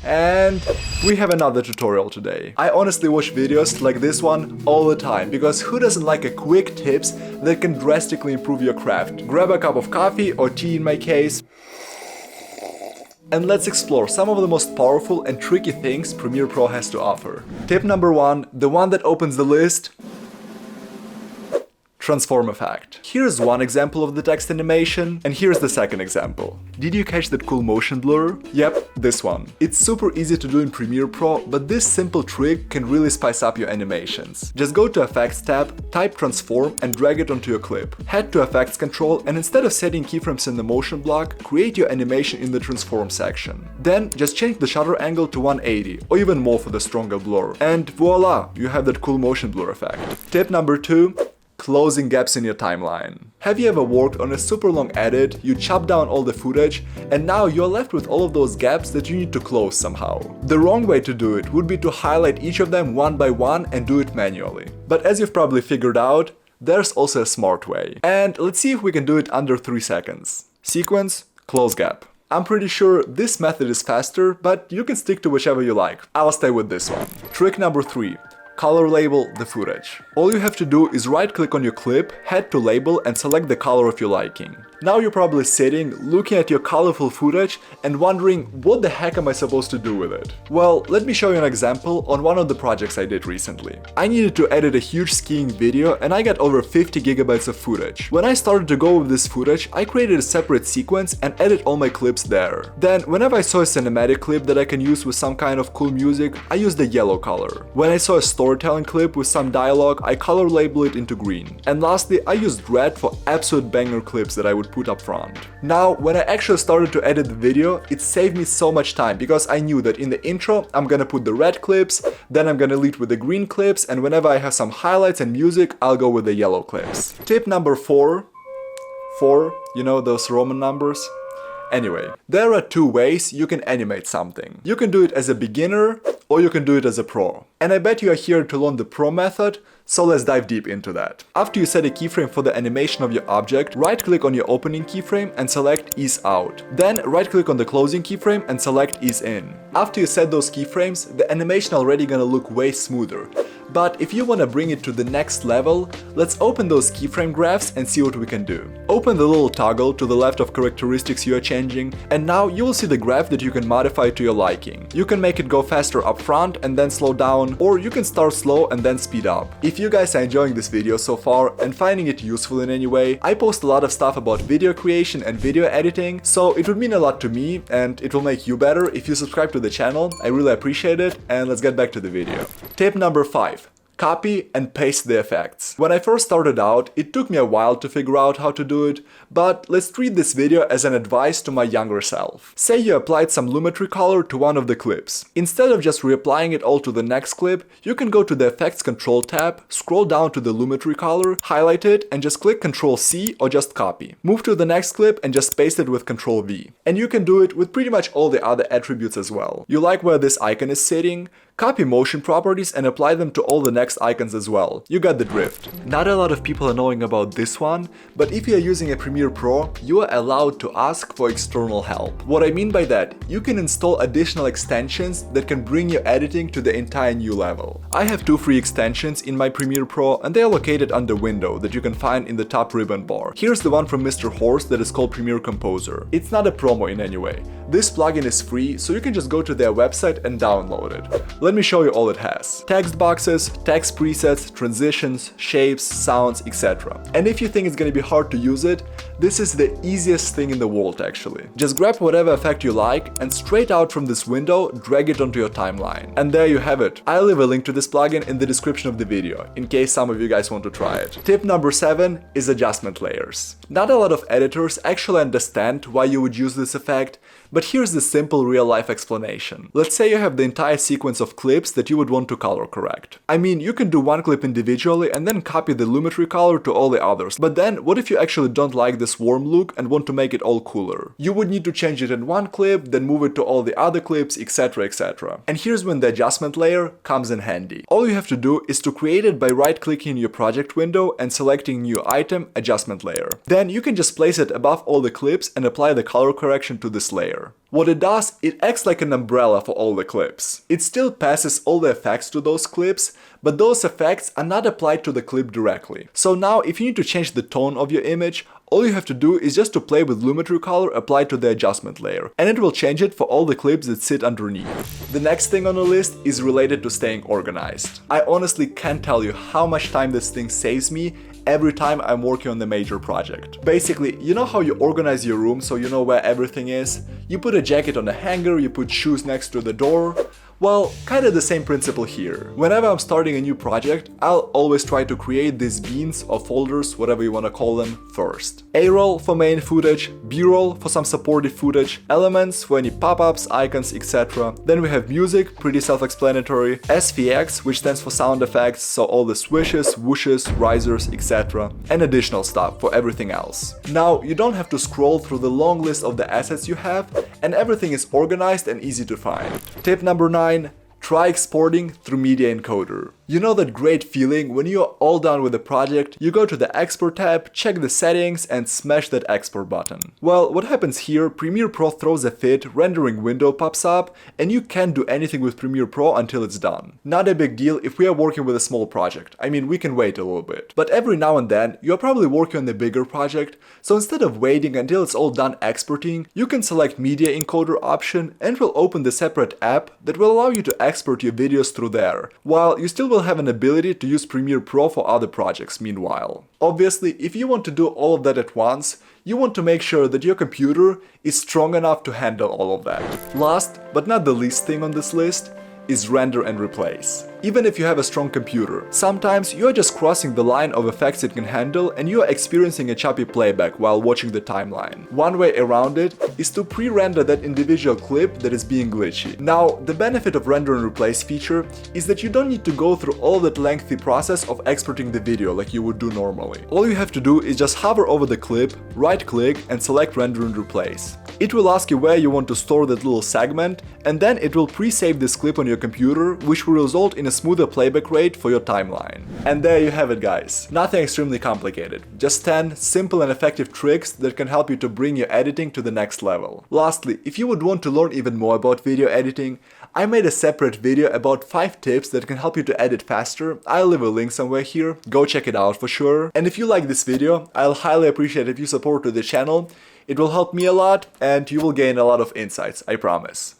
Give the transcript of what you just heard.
And we have another tutorial today. I honestly watch videos like this one all the time, because who doesn't like a quick tips that can drastically improve your craft? Grab a cup of coffee or tea in my case, and let's explore some of the most powerful and tricky things Premiere Pro has to offer. Tip number 1, the one that opens the list: transform effect. Here's one example of the text animation, and here's the second example. Did you catch that cool motion blur? Yep, this one. It's super easy to do in Premiere Pro, but this simple trick can really spice up your animations. Just go to Effects tab, type transform and drag it onto your clip. Head to Effects Control, and instead of setting keyframes in the motion block, create your animation in the transform section. Then just change the shutter angle to 180 or even more for the stronger blur. And voila, you have that cool motion blur effect. Tip number 2. Closing gaps in your timeline. Have you ever worked on a super long edit, you chop down all the footage, and now you're left with all of those gaps that you need to close somehow? The wrong way to do it would be to highlight each of them one by one and do it manually. But as you've probably figured out, there's also a smart way. And let's see if we can do it under 3 seconds. Sequence, close gap. I'm pretty sure this method is faster, but you can stick to whichever you like. I'll stay with this one. Trick number 3. Color label the footage. All you have to do is right-click on your clip, head to label and select the color of your liking. Now you're probably sitting, looking at your colorful footage and wondering, what the heck am I supposed to do with it? Well, let me show you an example on one of the projects I did recently. I needed to edit a huge skiing video and I got over 50 gigabytes of footage. When I started to go with this footage, I created a separate sequence and edit all my clips there. Then, whenever I saw a cinematic clip that I can use with some kind of cool music, I used the yellow color. When I saw a storytelling clip with some dialogue, I color label it into green. And lastly, I used red for absolute banger clips that I would put up front. Now, when I actually started to edit the video, it saved me so much time because I knew that in the intro, I'm gonna put the red clips, then I'm gonna lead with the green clips, and whenever I have some highlights and music, I'll go with the yellow clips. Tip number 4, you know those Roman numbers? Anyway, there are 2 ways you can animate something. You can do it as a beginner, or you can do it as a pro. And I bet you are here to learn the pro method, so let's dive deep into that. After you set a keyframe for the animation of your object, right-click on your opening keyframe and select Ease Out. Then right-click on the closing keyframe and select Ease In. After you set those keyframes, the animation already gonna look way smoother. But if you want to bring it to the next level, let's open those keyframe graphs and see what we can do. Open the little toggle to the left of characteristics you are changing, and now you will see the graph that you can modify to your liking. You can make it go faster up front and then slow down, or you can start slow and then speed up. If you guys are enjoying this video so far and finding it useful in any way, I post a lot of stuff about video creation and video editing, so it would mean a lot to me and it will make you better if you subscribe to the channel. I really appreciate it, and let's get back to the video. Tip number 5. Copy and paste the effects. When I first started out, it took me a while to figure out how to do it, but let's treat this video as an advice to my younger self. Say you applied some Lumetri color to one of the clips. Instead of just reapplying it all to the next clip, you can go to the Effects Control tab, scroll down to the Lumetri color, highlight it, and just click Ctrl C or just copy. Move to the next clip and just paste it with Ctrl V. And you can do it with pretty much all the other attributes as well. You like where this icon is sitting? Copy motion properties and apply them to all the next icons as well. You got the drift. Not a lot of people are knowing about this one, but if you are using a Premiere Pro, you are allowed to ask for external help. What I mean by that, you can install additional extensions that can bring your editing to the entire new level. I have 2 free extensions in my Premiere Pro, and they are located under Window that you can find in the top ribbon bar. Here's the one from Mr. Horse that is called Premiere Composer. It's not a promo in any way. This plugin is free, so you can just go to their website and download it. Let me show you all it has. Text boxes, text presets, transitions, shapes, sounds, etc. And if you think it's gonna be hard to use it, this is the easiest thing in the world actually. Just grab whatever effect you like and straight out from this window, drag it onto your timeline. And there you have it. I'll leave a link to this plugin in the description of the video, in case some of you guys want to try it. Tip number 7 is adjustment layers. Not a lot of editors actually understand why you would use this effect, but here's the simple real-life explanation. Let's say you have the entire sequence of clips that you would want to color correct. I mean, you can do one clip individually and then copy the Lumetri color to all the others, but then what if you actually don't like this warm look and want to make it all cooler? You would need to change it in one clip, then move it to all the other clips, etc, etc. And here's when the adjustment layer comes in handy. All you have to do is to create it by right-clicking in your project window and selecting New Item, Adjustment Layer. Then you can just place it above all the clips and apply the color correction to this layer. layer. What it does, it acts like an umbrella for all the clips. It still passes all the effects to those clips, but those effects are not applied to the clip directly. So now if you need to change the tone of your image, all you have to do is just to play with Lumetri Color applied to the adjustment layer, and it will change it for all the clips that sit underneath. The next thing on the list is related to staying organized. I honestly can't tell you how much time this thing saves me every time I'm working on the major project. Basically, you know how you organize your room so you know where everything is? You put a jacket on a hanger, you put shoes next to the door. Well, kinda the same principle here. Whenever I'm starting a new project, I'll always try to create these beans or folders, whatever you wanna call them, first. A-roll for main footage, B-roll for some supportive footage, elements for any pop-ups, icons, etc. Then we have music, pretty self-explanatory, SVX, which stands for sound effects, so all the swishes, whooshes, risers, etc. And additional stuff for everything else. Now, you don't have to scroll through the long list of the assets you have, and everything is organized and easy to find. Tip number 9. Try exporting through Media Encoder. You know that great feeling when you're all done with the project, you go to the Export tab, check the settings and smash that export button. Well, what happens here, Premiere Pro throws a fit, rendering window pops up, and you can't do anything with Premiere Pro until it's done. Not a big deal if we are working with a small project, I mean we can wait a little bit. But every now and then, you're probably working on a bigger project, so instead of waiting until it's all done exporting, you can select Media Encoder option and it will open the separate app that will allow you to export your videos through there, while you still will have an ability to use Premiere Pro for other projects meanwhile. Obviously, if you want to do all of that at once, you want to make sure that your computer is strong enough to handle all of that. Last, but not the least thing on this list, is render and replace. Even if you have a strong computer, sometimes you are just crossing the line of effects it can handle and you are experiencing a choppy playback while watching the timeline. One way around it is to pre-render that individual clip that is being glitchy. Now, the benefit of render and replace feature is that you don't need to go through all that lengthy process of exporting the video like you would do normally. All you have to do is just hover over the clip, right-click and select render and replace. It will ask you where you want to store that little segment, and then it will pre-save this clip on your computer, which will result in a smoother playback rate for your timeline. And there you have it, guys. Nothing extremely complicated. Just 10 simple and effective tricks that can help you to bring your editing to the next level. Lastly, if you would want to learn even more about video editing, I made a separate video about 5 tips that can help you to edit faster. I'll leave a link somewhere here, go check it out for sure. And if you like this video, I'll highly appreciate if you support the channel. It will help me a lot and you will gain a lot of insights, I promise.